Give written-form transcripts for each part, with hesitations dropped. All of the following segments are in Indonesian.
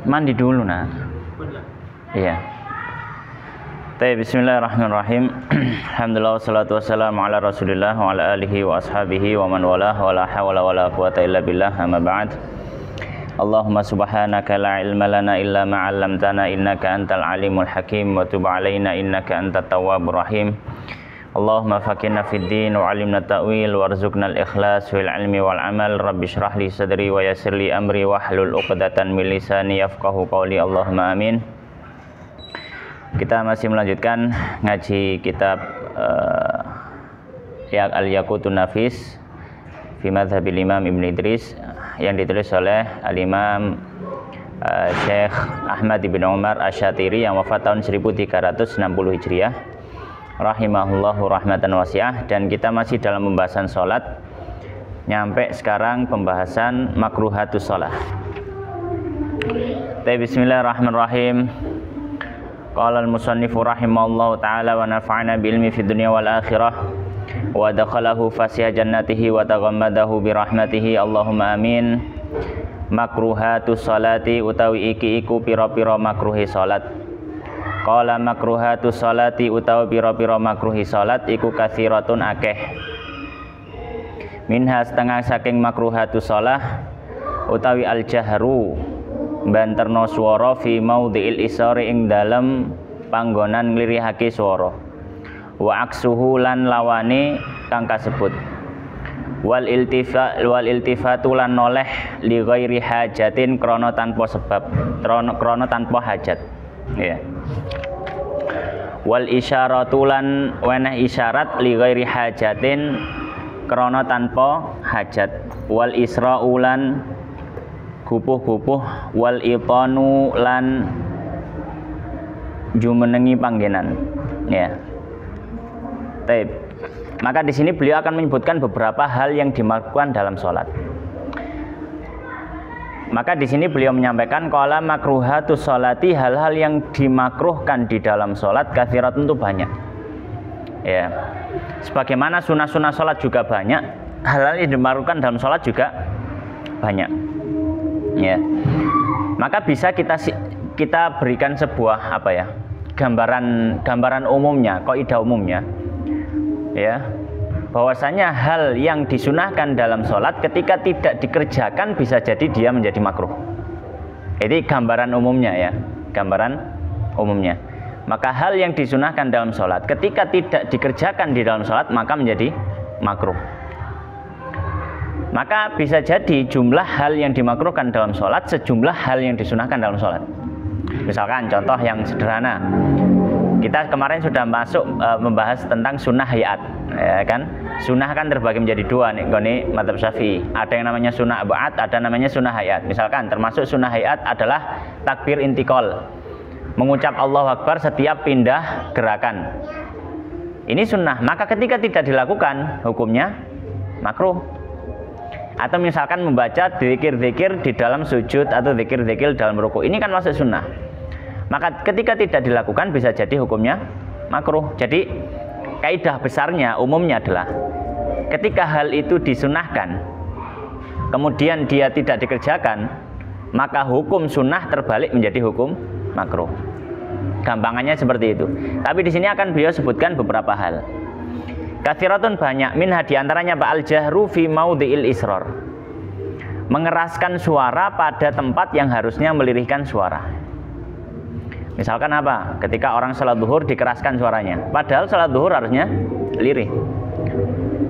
Mandi dulu nah. Iya. Bismillahirrahmanirrahim. Alhamdulillah wassalatu wassalamu ala Rasulillah wa ala alihi wa ashabihi wa man walah wa la hawla wa la quwata illa billah. Amma ba'd. Allahumma subhanaka la ilma lana illa ma 'allamtana innaka antal alimul hakim wa tub 'alaina innaka antat tawwabur rahim. Allahumma faqihna fid din wa 'allimna ta'wil warzuqna al-ikhlas fil 'ilmi wal 'amal. Rabbi shrah li sadri wa yassir li amri wahlul 'uqdatan min lisani yafqahu qawli. Allahumma amin. Kita masih melanjutkan ngaji kitab Al-Yaqutun Nafis fi Madhabil Imam Ibn Idris yang ditulis oleh Al-Imam Syekh Ahmad Ibn Umar Asy-Syatiri yang wafat tahun 1360 Hijriah rahimahullahu rahmatan wasi'ah. Dan kita masih dalam pembahasan sholat, nyampe sekarang pembahasan makruhatus sholat. Bismillahirrahmanirrahim. Qala al-musannifu rahimahullahu ta'ala wa nafa'ana bi ilmi fid dunya wal akhirah wa dakhalahu fasiha jannatihi wa taghammadahu bi rahmatihi. Allahumma amin. Makruhatus salati utawi iki iku pira-pira makruhi salat. Qala makruhatus salati utawi pira-pira makruhi salat iku katsiratun akeh. Minha setengah saking makruhatus shalah utawi al-jahru banterno swara fi maudhi'il isari ing dalem panggonan nglirihake swara, wa aksuhu lan lawane kang kasebut, wal iltifatu lan noleh li ghairi hajatin krana tanpa sebab, krana tanpa hajat ya. Wal isyaratu lan weneh isyarat li ghairi hajatin krana tanpa hajat, wal isra'u lan gupuh-gupuh, wal itanu lan jumenengi panggenan ya. Taib. Maka di sini beliau akan menyebutkan beberapa hal yang dimakruhkan dalam sholat. Maka di sini beliau menyampaikan qala makruhatus sholati, hal-hal yang dimakruhkan di dalam sholat katsiratun itu banyak ya. Sebagaimana sunah-sunah sholat juga banyak, hal-hal yang dimakruhkan dalam sholat juga banyak ya. Maka bisa kita berikan sebuah gambaran umumnya, kaidah umumnya ya, bahwasanya hal yang disunahkan dalam sholat ketika tidak dikerjakan bisa jadi dia menjadi makruh. Ini gambaran umumnya ya, gambaran umumnya. Maka hal yang disunahkan dalam sholat ketika tidak dikerjakan di dalam sholat maka menjadi makruh. Maka bisa jadi jumlah hal yang dimakruhkan dalam sholat sejumlah hal yang disunahkan dalam sholat. Misalkan contoh yang sederhana, kita kemarin sudah masuk membahas tentang sunnah hayat ya kan. Sunnah kan terbagi menjadi dua nih goni madzhab Syafi'i. Ada yang namanya sunnah ab'ad, ada namanya sunnah hayat. Misalkan termasuk sunnah hayat adalah takbir intikal, mengucap Allahu Akbar setiap pindah gerakan. Ini sunnah, maka ketika tidak dilakukan hukumnya makruh. Atau misalkan membaca zikir-zikir di dalam sujud atau zikir-zikir dalam ruku, ini kan masuk sunnah. Maka ketika tidak dilakukan bisa jadi hukumnya makruh. Jadi kaidah besarnya umumnya adalah ketika hal itu disunahkan kemudian dia tidak dikerjakan, maka hukum sunnah terbalik menjadi hukum makruh. Gampangannya seperti itu. Tapi di sini akan beliau sebutkan beberapa hal. Katsiratun banyak, minha diantaranya ba'al jahru fi maudhi'il israr, mengeraskan suara pada tempat yang harusnya melirihkan suara. Misalkan apa? Ketika orang salat zuhur dikeraskan suaranya, padahal salat zuhur harusnya lirih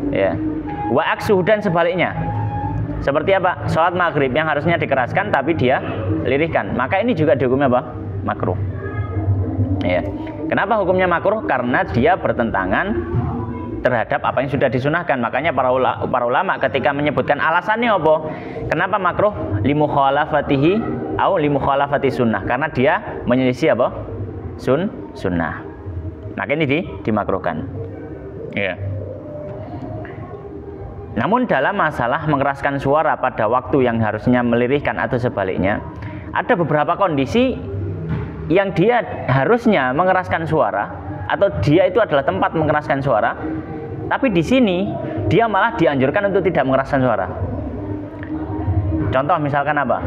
ya. Wa aksuh dan sebaliknya. Seperti apa? Salat maghrib yang harusnya dikeraskan tapi dia lirihkan, maka ini juga dihukumnya apa? Makruh ya. Kenapa hukumnya makruh? Karena dia bertentangan terhadap apa yang sudah disunahkan. Makanya para ulama ketika menyebutkan alasannya apa? Kenapa makruh? Limukhalafatihi au limukhalafati sunnah. Karena dia menyelisih apa? Sunnah. Maka ini dimakruhkan. Ya. Namun dalam masalah mengeraskan suara pada waktu yang harusnya melirihkan atau sebaliknya, ada beberapa kondisi yang dia harusnya mengeraskan suara atau dia itu adalah tempat mengeraskan suara, tapi di sini dia malah dianjurkan untuk tidak mengeraskan suara. Contoh misalkan apa?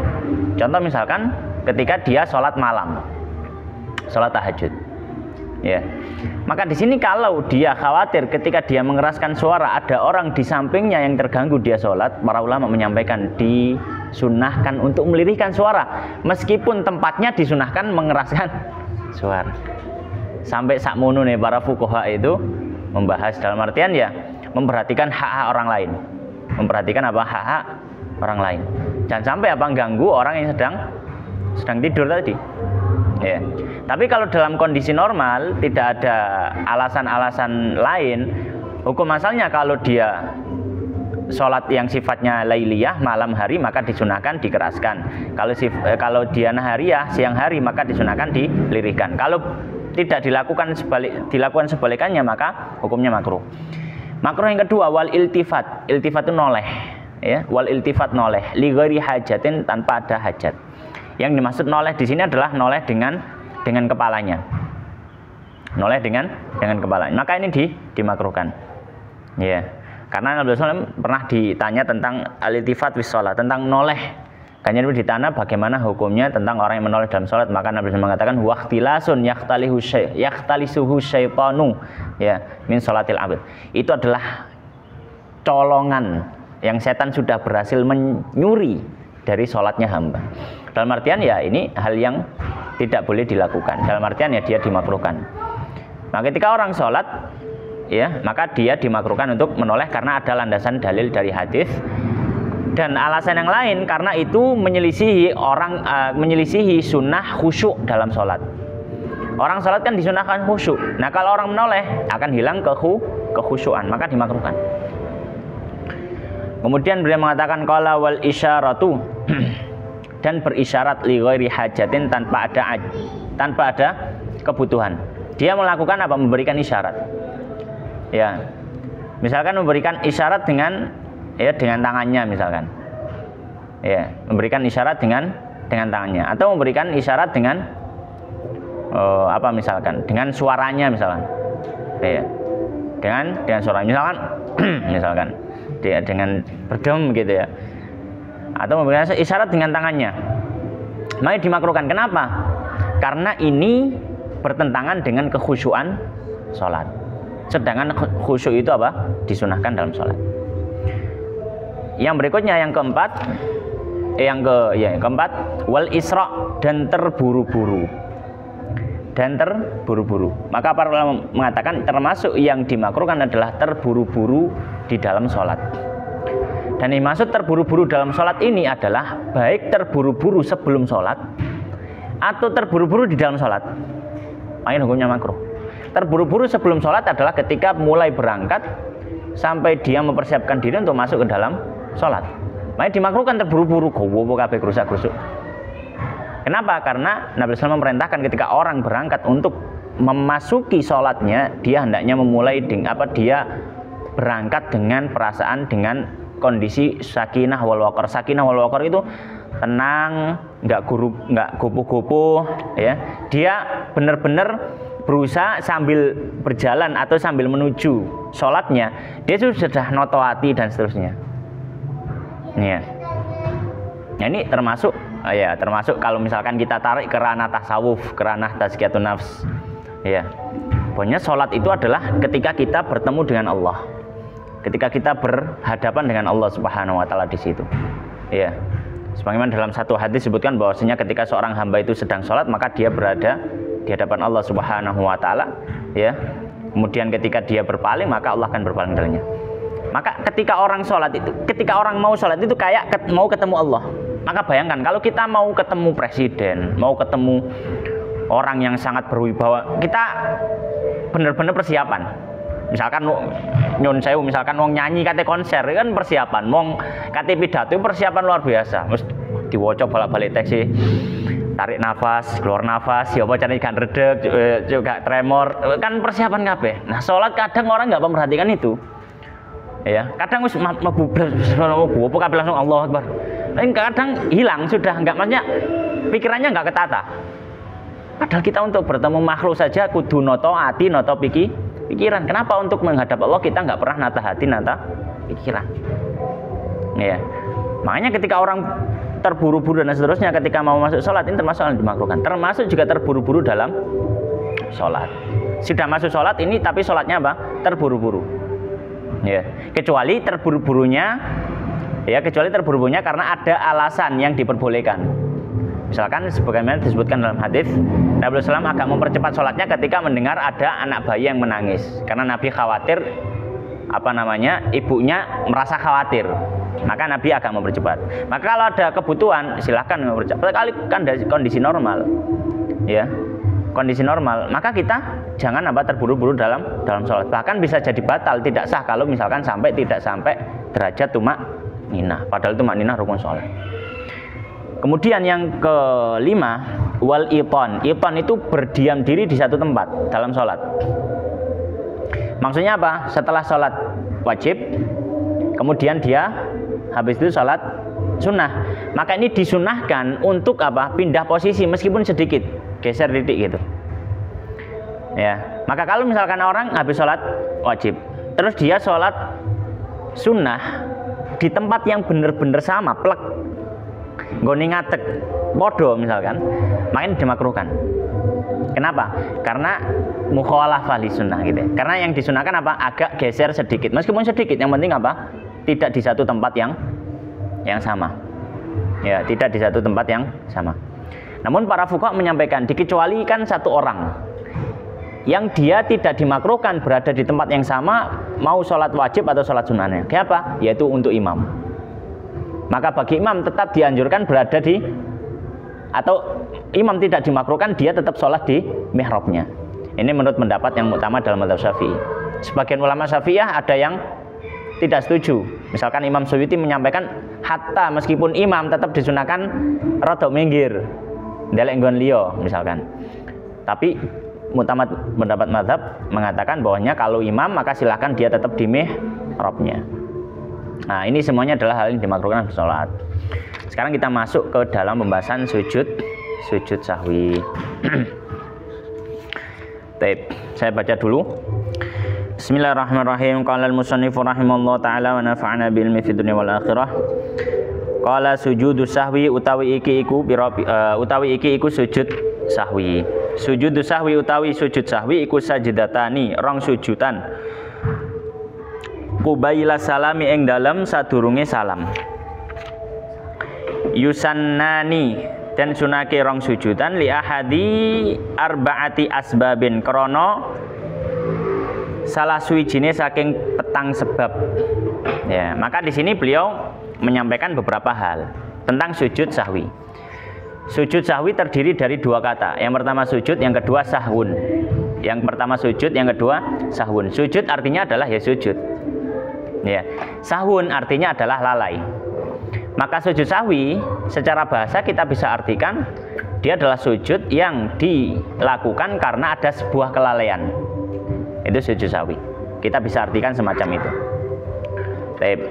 Contoh misalkan ketika dia sholat malam, sholat tahajud. Ya, maka di sini kalau dia khawatir ketika dia mengeraskan suara ada orang di sampingnya yang terganggu dia sholat, para ulama menyampaikan disunahkan untuk melirihkan suara, meskipun tempatnya disunahkan mengeraskan suara. Sampai sakmono nih para fuqaha itu membahas dalam artian ya memperhatikan hak-hak orang lain, memperhatikan apa hak-hak orang lain. Jangan sampai apa ganggu orang yang sedang tidur tadi. Ya. Tapi kalau dalam kondisi normal tidak ada alasan-alasan lain, hukum asalnya kalau dia sholat yang sifatnya lailiyah malam hari maka disunahkan dikeraskan. Kalau dia nahariyah siang hari maka disunahkan dilirihkan. Kalau tidak dilakukan sebalikannya maka hukumnya makruh. Makruh yang kedua wal iltifat. Iltifat itu noleh, ya. Wal iltifat noleh li ghairi hajatin tanpa ada hajat. Yang dimaksud noleh di sini adalah noleh dengan kepalanya. Noleh dengan kepalanya. Maka ini dimakruhkan. Ya. Karena Nabi SAW pernah ditanya tentang al-iltifat wis shalah, tentang noleh. Kan Nabi ditanya bagaimana hukumnya tentang orang yang menoleh dalam salat, maka Nabi SAW mengatakan waqtilasun yaqtalisuhu syaitanu ya min sholatil abd. Itu adalah colongan yang setan sudah berhasil menyuri dari sholatnya hamba. Dalam artian ya ini hal yang tidak boleh dilakukan. Dalam artian ya dia dimakruhkan. Nah ketika orang sholat ya maka dia dimakruhkan untuk menoleh karena ada landasan dalil dari hadis dan alasan yang lain karena itu menyelisihi sunnah khusyuk dalam sholat. Orang sholat kan disunahkan khusyuk. Nah kalau orang menoleh akan hilang kekhusyuan maka dimakruhkan. Kemudian beliau mengatakan qala wal isyaratu dan berisyarat li ghairi hajatin tanpa ada kebutuhan. Dia melakukan apa? Memberikan isyarat. Ya. Misalkan memberikan isyarat dengan tangannya misalkan. Ya, memberikan isyarat dengan tangannya atau memberikan isyarat dengan misalkan dengan suaranya misalkan. Ya. Dengan suara misalkan misalkan dia dengan berdem gitu ya. Atau memberikan isyarat dengan tangannya. Maka dimakruhkan. Kenapa? Karena ini bertentangan dengan kekhusyuan sholat. Sedangkan khusyuk itu apa? Disunahkan dalam sholat. Yang berikutnya yang keempat, wal isra dan terburu-buru. Maka para ulama mengatakan termasuk yang dimakruhkan adalah terburu-buru di dalam sholat. Dan yang maksud terburu-buru dalam sholat ini adalah baik terburu-buru sebelum sholat atau terburu-buru di dalam sholat. Main hukumnya makruh. Terburu-buru sebelum sholat adalah ketika mulai berangkat sampai dia mempersiapkan diri untuk masuk ke dalam sholat. Main dimakruhkan terburu-buru, gowo kabeh gerusak-gerusuk. Kenapa? Karena Nabi SAW memerintahkan ketika orang berangkat untuk memasuki sholatnya, dia hendaknya memulai dia berangkat dengan perasaan dengan kondisi sakinah wal waqar. Sakinah wal waqar itu tenang, nggak gopoh-gopoh ya. Dia benar-benar berusaha sambil berjalan atau sambil menuju sholatnya, dia sudah noto hati dan seterusnya. Ya. Nah, ini termasuk kalau misalkan kita tarik ke ranah tasawuf, ke ranah tazkiyatun nafs. Ya. Pokoknya sholat itu adalah ketika kita bertemu dengan Allah. Ketika kita berhadapan dengan Allah Subhanahu wa taala di situ. Ya. Sebagaimana dalam satu hadis disebutkan bahwasanya ketika seorang hamba itu sedang sholat maka dia berada di hadapan Allah Subhanahu wa taala, ya. Kemudian ketika dia berpaling maka Allah akan berpaling darinya. Maka ketika orang mau sholat itu kayak mau ketemu Allah. Maka bayangkan kalau kita mau ketemu presiden, mau ketemu orang yang sangat berwibawa, kita benar-benar persiapan. Misalkan nyun sewu, misalkan wong nyanyi kate konser kan persiapan, wong kate pidato persiapan luar biasa. Mesti diwoco bolak-balik teks tarik nafas, keluar nafas, ya apa caranya kan redeg, juga tremor, kan persiapan kabeh. Nah, sholat kadang orang nggak memperhatikan itu. Ya, kadang wis mlebu apa kabeh langsung Allahu Akbar. Kadang hilang sudah, enggak, maksudnya pikirannya enggak ketata. Padahal kita untuk bertemu makhluk saja kudu noto hati, noto pikiran. Kenapa untuk menghadap Allah kita enggak pernah nata hati, nata pikiran? Ya. Makanya ketika orang terburu-buru dan seterusnya ketika mau masuk sholat, ini termasuk yang dimakruhkan. Termasuk juga terburu-buru dalam sholat. Sudah masuk sholat ini tapi sholatnya apa? Terburu-buru. Ya, kecuali terburu-burunya karena ada alasan yang diperbolehkan. Misalkan sebagaimana disebutkan dalam hadis, Nabi SAW agak mempercepat sholatnya ketika mendengar ada anak bayi yang menangis, karena Nabi khawatir ibunya merasa khawatir, maka Nabi agak mempercepat. Maka kalau ada kebutuhan silahkan mempercepat. Kali kan dari kondisi normal, ya kondisi normal, maka kita jangan terburu-buru dalam sholat. Bahkan bisa jadi batal, tidak sah kalau misalkan tidak sampai derajat tumakninah, padahal tumakninah rukun sholat. Kemudian yang kelima, wal iton. Iton itu berdiam diri di satu tempat dalam sholat. Maksudnya apa? Setelah sholat wajib, kemudian dia habis itu sholat sunnah, maka ini disunahkan untuk apa? Pindah posisi meskipun sedikit, geser titik gitu. Ya, maka kalau misalkan orang habis sholat wajib, terus dia sholat sunnah di tempat yang benar-benar sama, plek, nggone ngatek, podo misalkan, makin dimakruhkan. Kenapa? Karena mukhalafah li sunnah gitu. Karena yang disunahkan apa? Agak geser sedikit, meskipun sedikit. Yang penting apa? Tidak di satu tempat yang sama. Ya, tidak di satu tempat yang sama. Namun para fuqaha menyampaikan dikecualikan satu orang yang dia tidak dimakruhkan berada di tempat yang sama, mau sholat wajib atau sholat sunnahnya. Kenapa? Yaitu untuk imam. Maka bagi imam tetap dianjurkan berada atau imam tidak dimakruhkan dia tetap sholat di mihrabnya. Ini menurut pendapat yang utama dalam mazhab Syafi'i. Sebagian ulama Syafi'iyah ada yang tidak setuju. Misalkan Imam Suyuti menyampaikan hatta meskipun imam tetap disunahkan rada minggir, ndelek nggon liya misalkan. Tapi mutamad pendapat mazhab mengatakan bahwanya kalau imam maka silahkan dia tetap di mihrabnya. Nah, ini semuanya adalah hal yang dimakruhkan dalam sholat. Sekarang kita masuk ke dalam pembahasan sujud sahwi. Baik, saya baca dulu. Bismillahirrahmanirrahim. Qala al-musannifu rahimallahu taala wa nafa'ana bil ilmi fid dunya wal akhirah. Qala sujudu sahwi utawi iki iku sujud sahwi. Sujudu sahwi utawi sujud sahwi iku sajidatani, rong sujudan. Qubaila salami ing dalem sadurunge salam. Yusannani dan sunake rong sujudan li ahadi arbaati asbabin krana salah suwijine saking petang sebab. Ya, maka di sini beliau menyampaikan beberapa hal tentang sujud sahwi. Sujud sahwi terdiri dari dua kata. Yang pertama sujud, yang kedua sahwun. Yang pertama sujud, yang kedua sahwun. Sujud artinya adalah ya sujud. Ya, sahwun artinya adalah lalai. Maka sujud sahwi secara bahasa kita bisa artikan dia adalah sujud yang dilakukan karena ada sebuah kelalaian. Itu sujud sahwi. Kita bisa artikan semacam itu. Baik.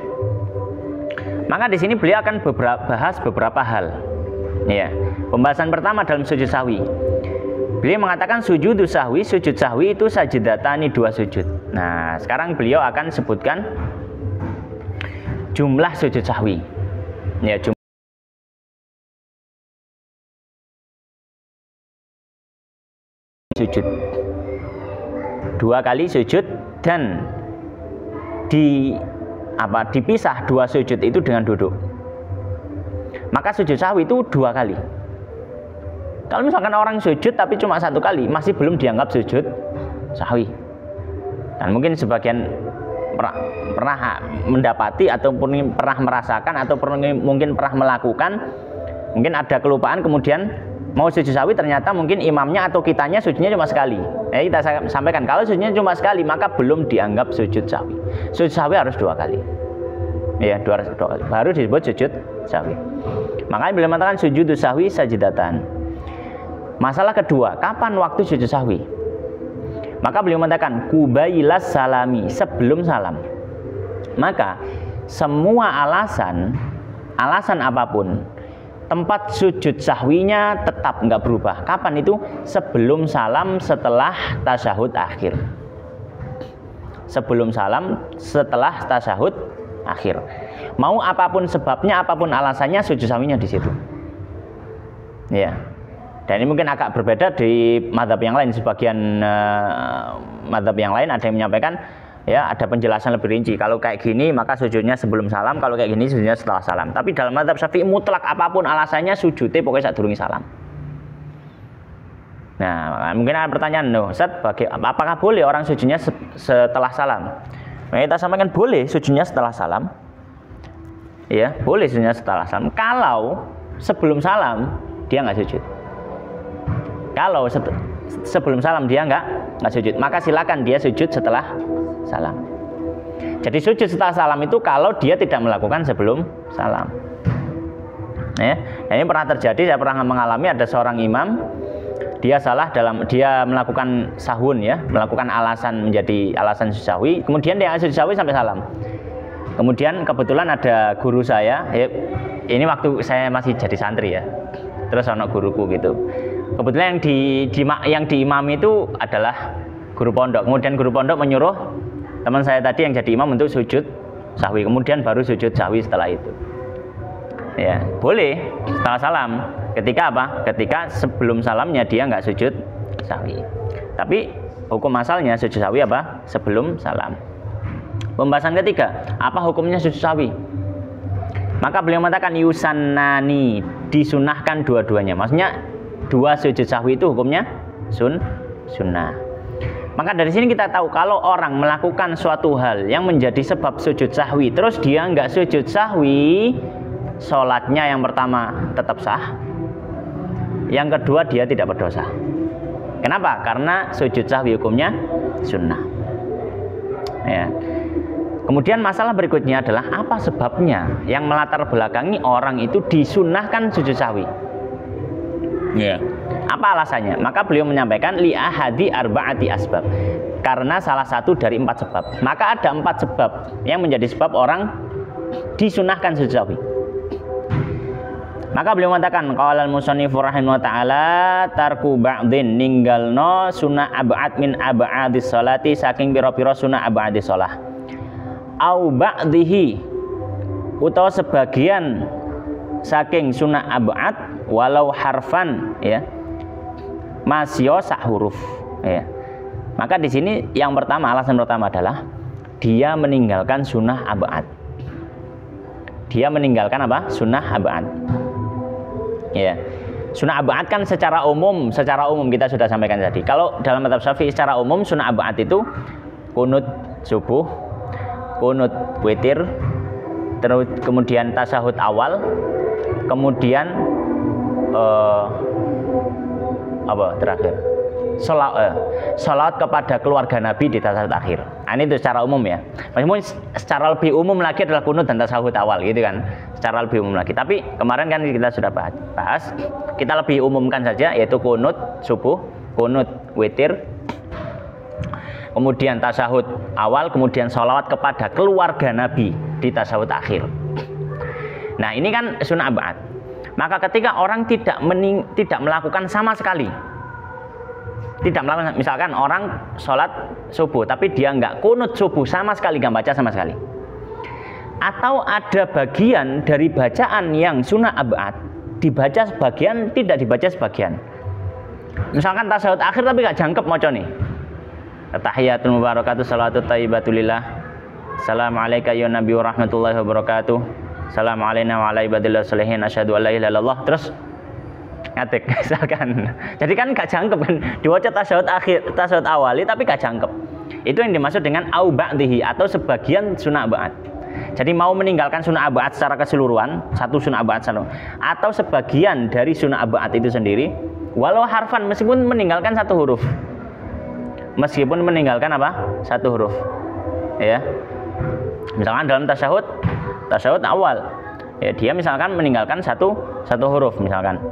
Maka di sini beliau akan bahas beberapa hal. Ya. Pembahasan pertama dalam sujud sahwi. Beliau mengatakan sujud sahwi itu sajidatani, dua sujud. Nah, sekarang beliau akan sebutkan jumlah sujud sahwi. Ya, sujud. Dua kali sujud dan dipisah dua sujud itu dengan duduk. Maka sujud sahwi itu dua kali. Kalau misalkan orang sujud tapi cuma satu kali, masih belum dianggap sujud sahwi. Dan mungkin sebagian pernah mendapati ataupun pernah merasakan atau mungkin pernah melakukan, mungkin ada kelupaan kemudian mau sujud sahwi ternyata mungkin imamnya atau kitanya sujudnya cuma sekali. Kita sampaikan kalau sujudnya cuma sekali maka belum dianggap sujud sahwi. Sujud sahwi harus dua kali. Ya, dua kali baru disebut sujud sahwi. Makanya beliau mengatakan sujud sahwi sajidatan. Masalah kedua, kapan waktu sujud sahwi? Maka beliau mengatakan kubailas salami, sebelum salam. Maka semua alasan apapun, tempat sujud sahwinya tetap nggak berubah. Kapan itu? Sebelum salam, setelah tasyahud akhir. Sebelum salam, setelah tasyahud akhir. Mau apapun sebabnya, apapun alasannya, sujud sahwinya di situ. Ya. Dan ini mungkin agak berbeda di mazhab yang lain. Sebagian mazhab yang lain ada yang menyampaikan, ya ada penjelasan lebih rinci. Kalau kayak gini maka sujudnya sebelum salam, kalau kayak gini sujudnya setelah salam. Tapi dalam mazhab Syafi'i mutlak apapun alasannya sujudnya pokoknya saat durungi salam. Nah, mungkin ada pertanyaan, Ustaz, apakah boleh orang sujudnya setelah salam? Nah, kita sampaikan boleh sujudnya setelah salam. Ya, boleh sujudnya setelah salam. Kalau sebelum salam dia nggak sujud. Kalau sebelum salam dia nggak sujud, maka silakan dia sujud setelah salam. Jadi sujud setelah salam itu kalau dia tidak melakukan sebelum salam. Ya, ini pernah terjadi, saya pernah mengalami ada seorang imam, dia salah dia melakukan sahun, ya, melakukan alasan menjadi alasan sujud sahwi, kemudian dia sujud sahwi sampai salam. Kemudian kebetulan ada guru saya, ya, ini waktu saya masih jadi santri ya, terus anak guruku gitu. Kebetulan yang diimami itu adalah guru pondok. Kemudian guru pondok menyuruh teman saya tadi yang jadi imam untuk sujud sahwi. Kemudian baru sujud sahwi setelah itu. Ya, boleh setelah salam. Ketika apa? Ketika sebelum salamnya dia nggak sujud sahwi. Tapi hukum asalnya sujud sahwi apa? Sebelum salam. Pembahasan ketiga, apa hukumnya sujud sahwi? Maka beliau mengatakan yusannani, disunahkan dua-duanya. Maksudnya dua sujud sahwi itu hukumnya sunnah. Maka dari sini kita tahu kalau orang melakukan suatu hal yang menjadi sebab sujud sahwi, terus dia nggak sujud sahwi, sholatnya yang pertama tetap sah, yang kedua dia tidak berdosa. Kenapa? Karena sujud sahwi hukumnya sunnah. Ya. Kemudian masalah berikutnya adalah apa sebabnya yang melatar belakangi orang itu disunnahkan sujud sahwi. Yeah. Apa alasannya? Maka beliau menyampaikan li ahadi arba'ati asbab. Karena salah satu dari 4 sebab. Maka ada 4 sebab yang menjadi sebab orang disunahkan sujud sahwi. Maka beliau mengatakan qala al-musannif rahimahullah taala tarku ba'din, ninggalno sunah ab'ad min ab'adis sholati, saking pira-pira sunah ab'adis shalah. Au ba'dihi, utawa sebagian saking sunah ab'ad walau harfan, ya, masya sak huruf, ya. Maka di sini yang pertama, alasan pertama adalah dia meninggalkan sunnah ab'ad. Dia meninggalkan apa? Sunnah ab'ad. Ya. Sunnah ab'ad kan secara umum kita sudah sampaikan tadi. Kalau dalam mazhab Syafi'i secara umum sunnah ab'ad itu kunut subuh, kunut witir, terus kemudian tasyahud awal, kemudian apa terakhir? Salat kepada keluarga Nabi di tasyahud akhir. Nah, ini itu secara umum ya. Maksudnya secara lebih umum lagi adalah kunut dan tasyahud awal gitu kan. Secara lebih umum lagi. Tapi kemarin kan kita sudah bahas, kita lebih umumkan saja, yaitu kunut subuh, kunut witir, kemudian tasyahud awal, kemudian sholawat kepada keluarga Nabi di tasyahud akhir. Nah, ini kan sunnah ab'ad. Maka ketika orang tidak melakukan sama sekali, tidak melakukan, misalkan orang sholat subuh tapi dia nggak kunut subuh sama sekali, nggak baca sama sekali, atau ada bagian dari bacaan yang sunnah ab'ad dibaca sebagian, tidak dibaca sebagian, misalkan tasyahud akhir tapi nggak jangkep maca nih, tahiyatul mubarakatuh salawatut thayyibatulillah, assalamualaikum ya nabi warahmatullahi wabarakatuh, assalamualaikum wa ala ibadillah sholihin, asyhadu an la ilaha illallah, terus ngatik misalkan. Jadi kan gak jangkep kan, diwaca tasyahud akhir, tasyahud awali tapi gak jangkep. Itu yang dimaksud dengan au ba'dihi, atau sebagian sunnah ab'ad. Jadi mau meninggalkan sunnah ab'ad secara keseluruhan, satu sunnah ab'ad atau sebagian dari sunnah ab'ad itu sendiri, walau harfan, meskipun meninggalkan satu huruf. Meskipun meninggalkan apa? Satu huruf. Ya. Misalkan dalam tasyahud awal, ya, dia misalkan meninggalkan satu huruf, misalkan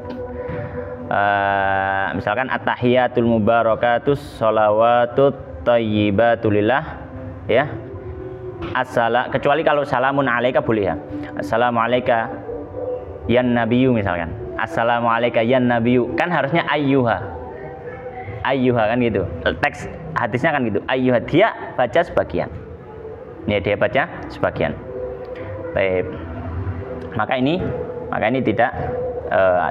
misalkan at-tahiyatul mubarakatus sholawatut thayyibatulillah, ya, kecuali kalau salamun alaika boleh ya, assalamu alaika yan nabiyyu, misalkan assalamu alaika yan nabiyyu, kan harusnya ayyuha kan gitu, teks hadisnya kan gitu, ayyuha, dia baca sebagian, ya, dia baca sebagian. Baik. Maka ini tidak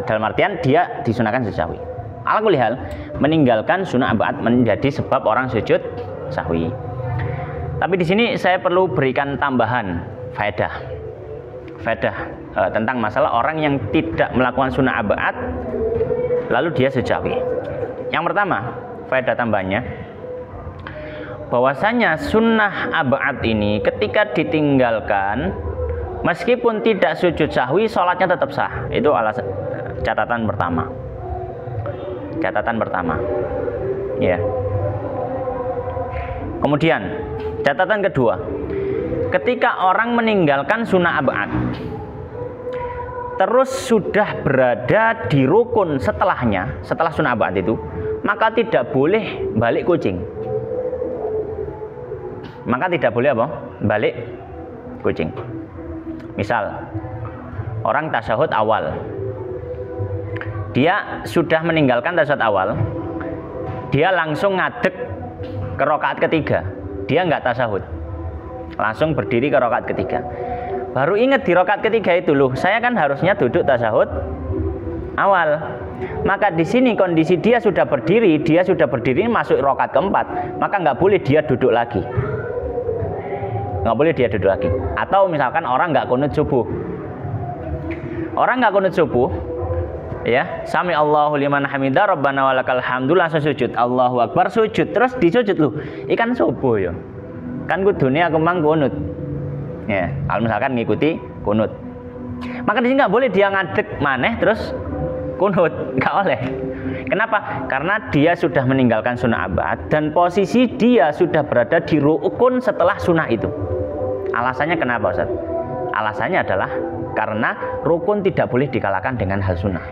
dalam artian dia disunahkan sujud sahwi. Ala kulli hal, meninggalkan sunnah abad menjadi sebab orang sujud sahwi. Tapi di sini saya perlu berikan tambahan faedah tentang masalah orang yang tidak melakukan sunnah abad lalu dia sujud sahwi. Yang pertama, faedah tambahannya, bahwasanya sunnah abad ini ketika ditinggalkan meskipun tidak sujud sahwi, sholatnya tetap sah. Itu alasan catatan pertama. Ya. Kemudian catatan kedua, ketika orang meninggalkan sunnah abad terus sudah berada di rukun setelah sunnah abad itu, maka tidak boleh balik kucing. Balik kucing. Misal orang tasyahud awal, dia sudah meninggalkan tasyahud awal, dia langsung ngadeg ke rakaat ketiga, dia nggak tasyahud, langsung berdiri ke rakaat ketiga. Baru ingat di rakaat ketiga itu, loh saya kan harusnya duduk tasyahud awal. Maka di sini kondisi dia sudah berdiri masuk rakaat keempat, maka nggak boleh dia duduk lagi. Atau misalkan orang nggak kunut subuh, ya, sami Allahu liman hamidah rabbana walakal hamdu, langsung sujud, Allahu akbar, sujud, terus disujud, loh ikan subuh ya kan kudune aku mang kunut, ya kalau misalkan ngikuti kunut, maka di sini nggak boleh dia ngadeg maneh terus kunut, nggak boleh. Kenapa? Karena dia sudah meninggalkan sunnah abad dan posisi dia sudah berada di rukun setelah sunnah itu. Alasannya kenapa, Ustaz? Alasannya adalah karena rukun tidak boleh dikalahkan dengan hal sunnah.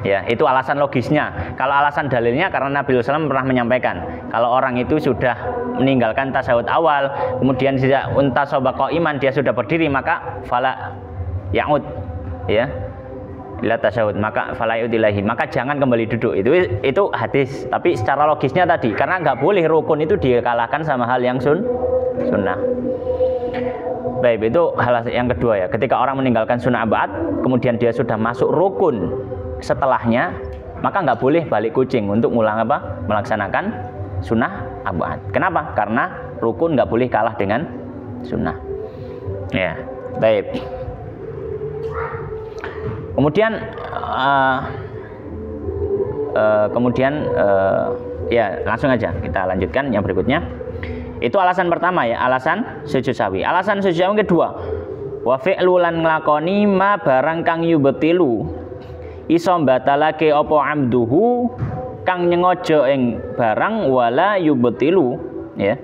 Ya, itu alasan logisnya. Kalau alasan dalilnya, karena Nabi SAW pernah menyampaikan, kalau orang itu sudah meninggalkan tasyahud awal, kemudian tidak untasoba qaiman, dia sudah berdiri, maka fala ya'ud, ya, ila tasyahud, maka fala ya'ud ilahi, maka jangan kembali duduk. Itu hadis. Tapi secara logisnya tadi, karena nggak boleh rukun itu dikalahkan sama hal yang sunnah. Baik, itu hal yang kedua ya. Ketika orang meninggalkan sunnah abad, kemudian dia sudah masuk rukun setelahnya, maka nggak boleh balik kucing untuk melaksanakan sunnah abad. Kenapa? Karena rukun nggak boleh kalah dengan sunnah. Ya, baik. Kemudian ya langsung aja kita lanjutkan yang berikutnya. Itu alasan pertama ya, alasan sujud sahwi. Alasan sujud sahwi kedua, wa fi'lu lan nglakoni ma barang kang yubtilu iso batalake apa amduhu kang nyengaja ing barang wala yubtilu, ya.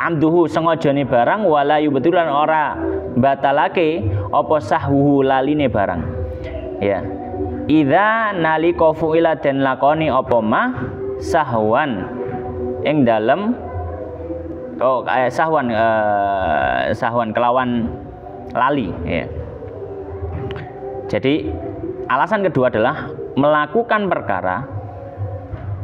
Amduhu sengajane barang wala yubtilu lan ora batalake apa sahwu laline barang, ya. Idza nalika fu'ila den lakoni apa ma sahwan ing dalem sahwan kelawan lali, ya. Jadi alasan kedua adalah melakukan perkara,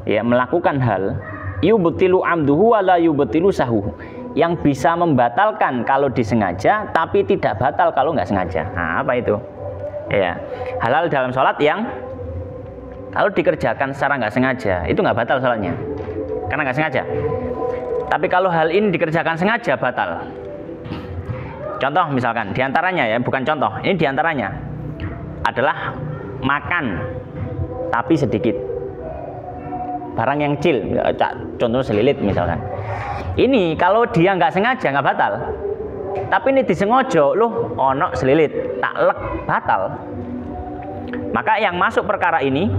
ya, melakukan hal yubtilu amduhu wala yubtilu sahwu, yang bisa membatalkan kalau disengaja tapi tidak batal kalau nggak sengaja. Nah, apa itu? Ya, halal dalam sholat yang kalau dikerjakan secara nggak sengaja itu nggak batal sholatnya karena nggak sengaja. Tapi kalau hal ini dikerjakan sengaja batal. Contoh misalkan diantaranya, ya, bukan contoh, ini diantaranya adalah makan tapi sedikit, barang yang kecil, contoh selilit misalkan. Ini kalau dia nggak sengaja nggak batal. Tapi ini disengaja, loh ono selilit, tak lek, batal. Maka yang masuk perkara ini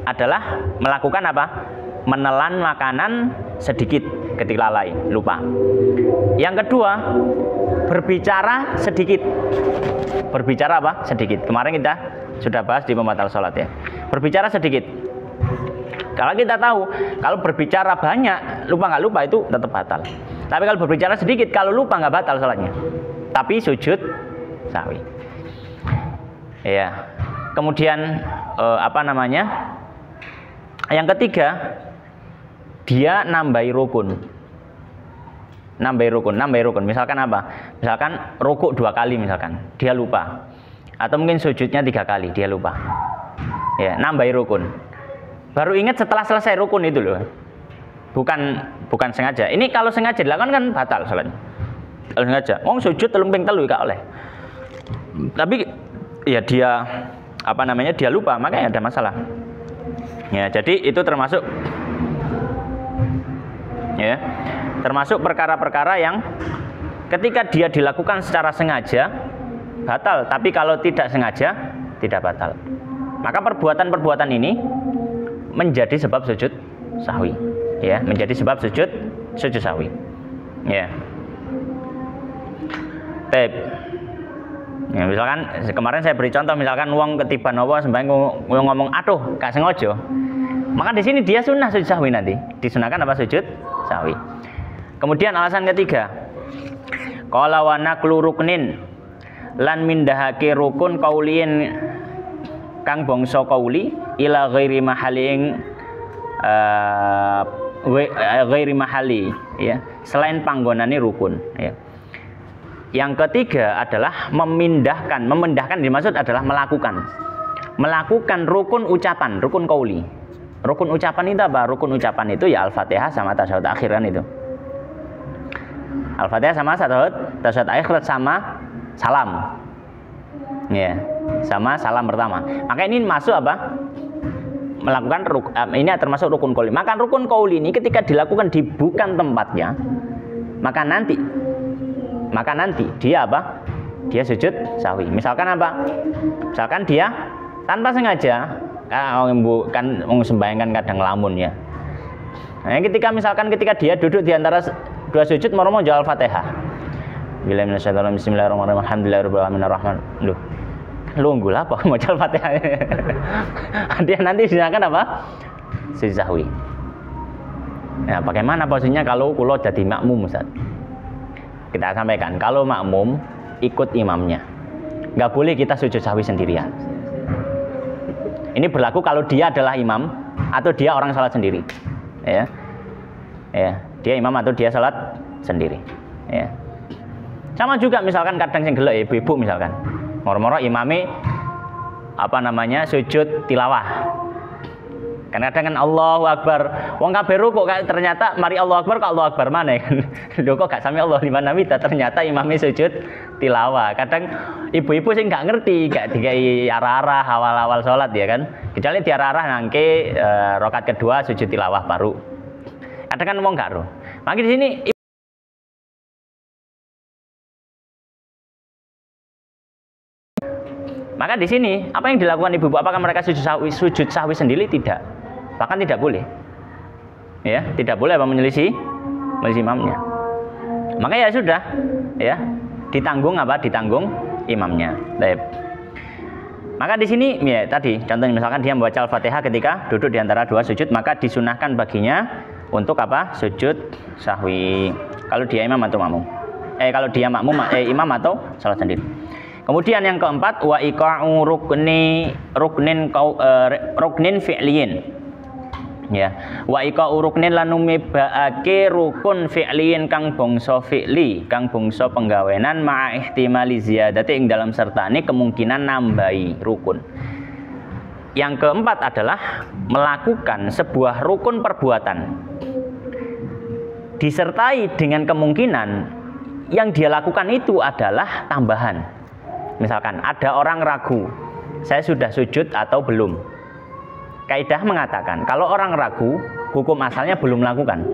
adalah melakukan apa? Menelan makanan sedikit ketika lalai, lupa. Yang kedua, berbicara sedikit. Berbicara apa? Sedikit. Kemarin kita sudah bahas di pembatal sholat, ya. Berbicara sedikit. Kalau kita tahu, kalau berbicara banyak, lupa nggak lupa itu tetap batal. Tapi kalau berbicara sedikit, kalau lupa nggak batal sholatnya. Tapi sujud sahwi. Ya. Kemudian Yang ketiga, dia nambahi rukun. Nambahi rukun. Misalkan apa? Misalkan rukuk 2 kali misalkan, dia lupa. Atau mungkin sujudnya 3 kali, dia lupa. Ya, nambahi rukun. Baru ingat setelah selesai rukun itu loh. Bukan sengaja. Ini kalau sengaja dilakukan kan batal salatnya. Kalau sengaja, sujud telung telu gak oleh. Tapi ya dia dia lupa, makanya ada masalah. Ya, jadi itu termasuk perkara-perkara yang ketika dia dilakukan secara sengaja batal, tapi kalau tidak sengaja tidak batal. Maka perbuatan-perbuatan ini menjadi sebab sujud sahwi, ya, menjadi sebab sujud sahwi, ya. Ya, misalkan kemarin saya beri contoh, misalkan uang ketiban apa sembahyang ngomong aduh gak sengaja, maka di sini dia sunnah sujud sahwi, nanti disunahkan apa sujud sahwi. Kemudian alasan ketiga, qala wa naqlu ruknin lan mindahake rukun qaulin kang bangsa qauli ila ghairi mahalin ghairi mahali, ya, selain panggonane rukun, ya. Yang ketiga adalah memindahkan dimaksud adalah melakukan rukun ucapan, rukun qauli. Rukun ucapan itu apa? Rukun ucapan itu ya Al-Fatihah sama tasyahud akhir kan itu. Al-Fatihah sama tasyahud akhir sama salam. Ya, sama salam pertama. Maka ini masuk apa? Melakukan ini termasuk rukun qauli. Maka rukun qauli ini ketika dilakukan di bukan tempatnya, maka nanti dia apa? Dia sujud sahwi. Misalkan apa? Misalkan dia tanpa sengaja, kan sembahyang kan kadang lamun ya. Nah, ketika dia duduk di antara 2 sujud mau jawab Al-Fatihah. Bismillahirrahmanirrahim. Alhamdulillahirabbil alamin arrahman. Lu unggul apa mau jawab Al-Fatihah? Dia nanti silakan apa? Sujud sahwi. Nah, bagaimana posisinya kalau kulo jadi makmum, Ustaz? Kita sampaikan, kalau makmum ikut imamnya, nggak boleh kita sujud sahwi sendirian. Ini berlaku kalau dia adalah imam atau dia orang salat sendiri, ya, dia imam atau dia salat sendiri, ya. Sama juga misalkan kadang sing gelek ibu-ibu misalkan, moro-moro imame sujud tilawah. Kadang-kadang kan Allahu Akbar, wong kabeh rukuk kok ternyata mari Allahu Akbar kok Allahu Akbar mana kan. Lho kok gak sami Allah liman hamida, ternyata imamnya sujud tilawah. Kadang ibu-ibu sih gak ngerti, gak dikai arah-arah awal-awal sholat ya kan. Kecuali diarah-arah nangke rakaat kedua sujud tilawah baru. Kadang kan wong gak ro. Maka di sini maka di sini apa yang dilakukan ibu-ibu? Apakah mereka sujud sahwi sendiri? Tidak. Bahkan tidak boleh, ya, tidak boleh menyelisih imamnya. Maka ya sudah, ya, ditanggung imamnya. Baik. Maka di sini ya tadi contohnya misalkan dia membaca Al-Fatihah ketika duduk di antara 2 sujud, maka disunahkan baginya untuk apa? Sujud sahwi. Kalau dia imam atau makmum. Kalau dia makmum imam atau salat sendiri. Kemudian yang keempat, wa iqa'u ruknin fi'liyin. Ya, wa iqa'u ruknin lan numibaake rukun fi'liyin kang bangsa fi'li, kang bangsa penggawenan ma'a ihtimali ziyadati ing dalam sertane kemungkinan nambahi rukun. Yang keempat adalah melakukan sebuah rukun perbuatan disertai dengan kemungkinan yang dia lakukan itu adalah tambahan. Misalkan ada orang ragu, saya sudah sujud atau belum. Kaidah mengatakan kalau orang ragu, hukum asalnya belum melakukan.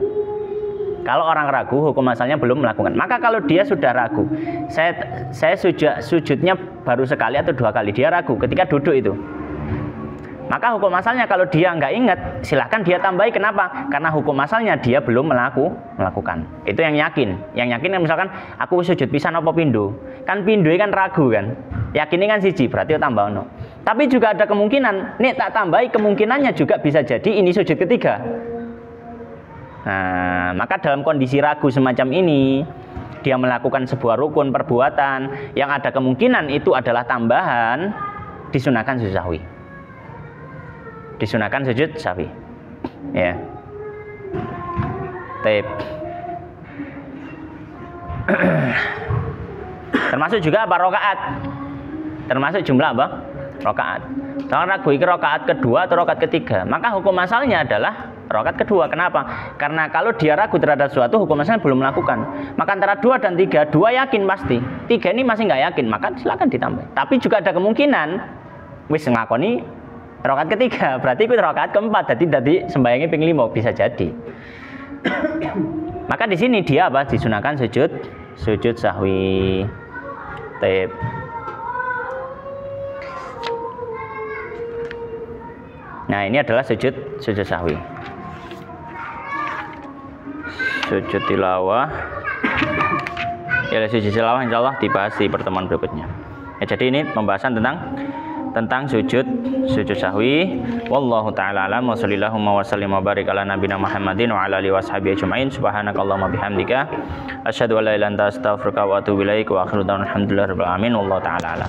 Kalau orang ragu, hukum asalnya belum melakukan. Maka kalau dia sudah ragu, saya sujudnya baru sekali atau 2 kali, dia ragu ketika duduk itu. Maka hukum asalnya kalau dia nggak ingat, silahkan dia tambahi. Kenapa? Karena hukum asalnya dia belum melakukan. Itu yang yakin. Yang yakin kan misalkan aku sujud pisan apa pindo. Kan pindo kan ragu kan. Yakinnya kan siji, berarti tambah no. Tapi juga ada kemungkinan, nih tak tambahi, kemungkinannya juga bisa jadi ini sujud ketiga. Nah, maka dalam kondisi ragu semacam ini, dia melakukan sebuah rukun perbuatan yang ada kemungkinan itu adalah tambahan, disunahkan sujud sahwi. Disunahkan sujud sahwi, ya. Taib. Termasuk juga apa? Rakaat. Termasuk jumlah apa? Rakaat. Jangan ragu iki rakaat kedua atau rakaat ketiga. Maka hukum asalnya adalah rakaat kedua. Kenapa? Karena kalau dia ragu terhadap suatu, hukum asalnya belum melakukan. Maka antara 2 dan 3, 2 yakin pasti. 3 ini masih nggak yakin, maka silakan ditambah. Tapi juga ada kemungkinan wis ngakoni rakaat ketiga, berarti itu rakaat keempat, jadi sembayangi ping 5 bisa jadi. Maka di sini dia apa? Disunahkan sujud sahwi. Taib. Nah, ini adalah sujud sahwi. Sujud tilawah. Ya, sujud tilawah insyaallah dibahas di pertemuan berikutnya. Ya, jadi ini pembahasan tentang sujud sahwi. Wallahu taala alam wa sallallahu wa sallim wa barik ala nabiyina Muhammadin wa ala alihi washabihi ajmain. Subhanakallahumma bihamdika asyhadu an la ilaha illa anta astaghfiruka wa atubu ilaik wa akhiru da'wana alhamdulillahi rabbil alamin. Wallahu taala alam.